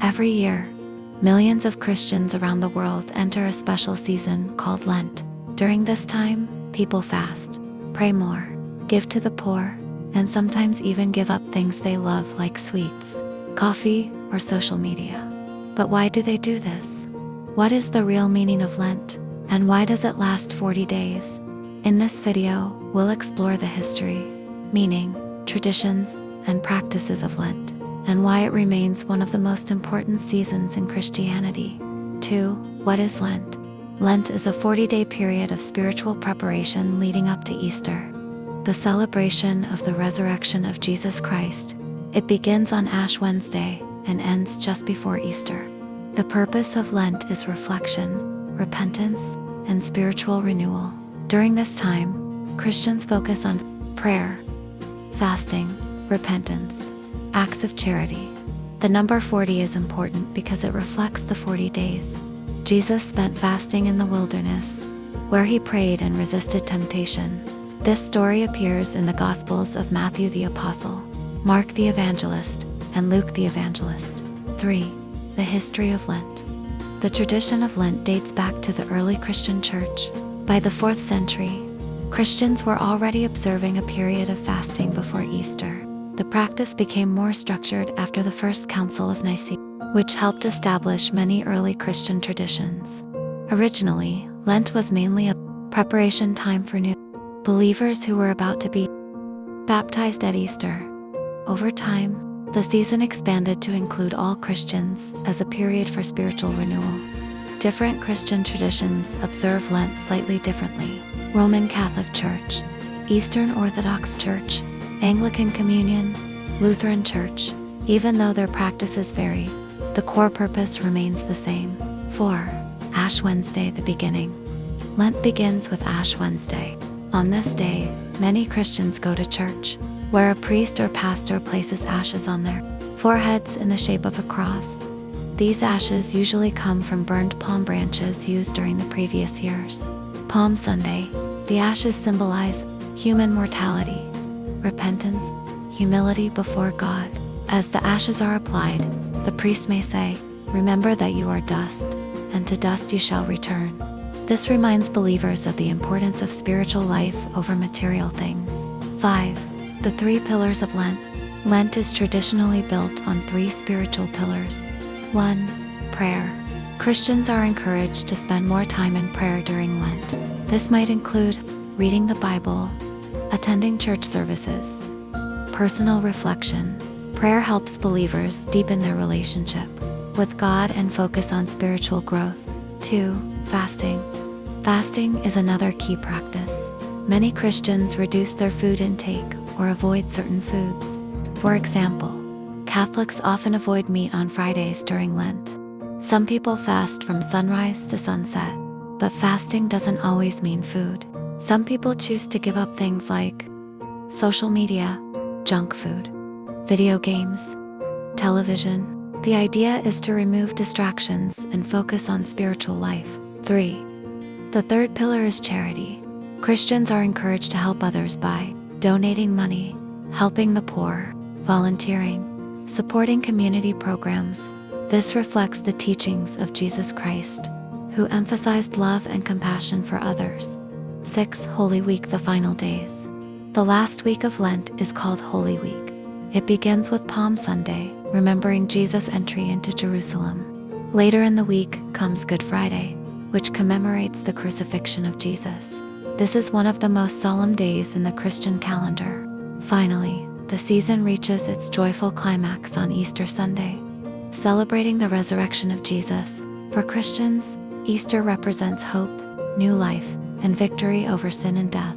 Every year, millions of Christians around the world enter a special season called Lent. During this time, people fast, pray more, give to the poor, and sometimes even give up things they love like sweets, coffee, or social media. But why do they do this? What is the real meaning of Lent, and why does it last 40 days? In this video, we'll explore the history, meaning, traditions, and practices of Lent, and why it remains one of the most important seasons in Christianity. 2. What is Lent? Lent is a 40-day period of spiritual preparation leading up to Easter, the celebration of the resurrection of Jesus Christ. It begins on Ash Wednesday and ends just before Easter. The purpose of Lent is reflection, repentance, and spiritual renewal. During this time, Christians focus on prayer, fasting, repentance, acts of charity. The number 40 is important because it reflects the 40 days Jesus spent fasting in the wilderness, where he prayed and resisted temptation. This story appears in the Gospels of Matthew the Apostle, Mark the Evangelist, and Luke the Evangelist. 3. The history of Lent. The tradition of Lent dates back to the early Christian church. By the 4th century, Christians were already observing a period of fasting before Easter. The practice became more structured after the First Council of Nicaea, which helped establish many early Christian traditions. Originally, Lent was mainly a preparation time for new believers who were about to be baptized at Easter. Over time, the season expanded to include all Christians as a period for spiritual renewal. Different Christian traditions observe Lent slightly differently. Roman Catholic Church, Eastern Orthodox Church, Anglican Communion, Lutheran Church. Even though their practices vary, the core purpose remains the same. 4. Ash Wednesday, the beginning. Lent begins with Ash Wednesday. On this day, many Christians go to church, where a priest or pastor places ashes on their foreheads in the shape of a cross. These ashes usually come from burned palm branches used during the previous years. Palm Sunday, the ashes symbolize human mortality, repentance, humility before God. As the ashes are applied, the priest may say, "Remember that you are dust, and to dust you shall return." This reminds believers of the importance of spiritual life over material things. 5. The 3 pillars of Lent. Lent is traditionally built on 3 spiritual pillars. 1. Prayer. Christians are encouraged to spend more time in prayer during Lent. This might include reading the Bible, attending church services, personal reflection. Prayer helps believers deepen their relationship with God and focus on spiritual growth. 2. Fasting. Fasting is another key practice. Many Christians reduce their food intake or avoid certain foods. For example, Catholics often avoid meat on Fridays during Lent. Some people fast from sunrise to sunset, but fasting doesn't always mean food. Some people choose to give up things like social media, junk food, video games, television. The idea is to remove distractions and focus on spiritual life. 3. The 3rd pillar is charity. Christians are encouraged to help others by donating money, helping the poor, volunteering, supporting community programs. This reflects the teachings of Jesus Christ, who emphasized love and compassion for others. 6. Holy Week, the final days. The last week of Lent is called Holy Week. It begins with Palm Sunday, remembering Jesus' entry into Jerusalem. Later in the week comes Good Friday, which commemorates the crucifixion of Jesus. This is one of the most solemn days in the Christian calendar. Finally, the season reaches its joyful climax on Easter Sunday, celebrating the resurrection of Jesus. For Christians, Easter represents hope, new life, and victory over sin and death.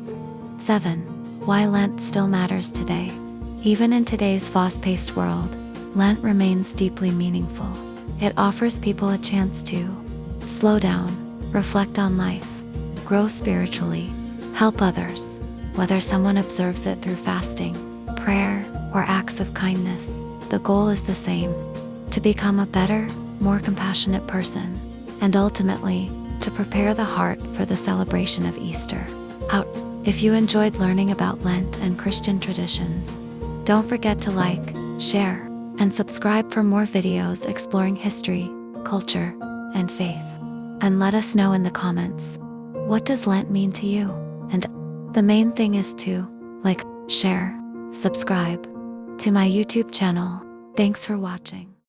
7. Why Lent still matters today. Even in today's fast-paced world, Lent remains deeply meaningful. It offers people a chance to slow down, reflect on life, grow spiritually, help others, whether someone observes it through fasting, prayer, or acts of kindness. The goal is the same: to become a better, more compassionate person, and ultimately, to prepare the heart for the celebration of Easter. If you enjoyed learning about Lent and Christian traditions, don't forget to like, share, and subscribe for more videos exploring history, culture, and faith. And let us know in the comments, what does Lent mean to you? And the main thing is to like, share, subscribe to my YouTube channel. Thanks for watching.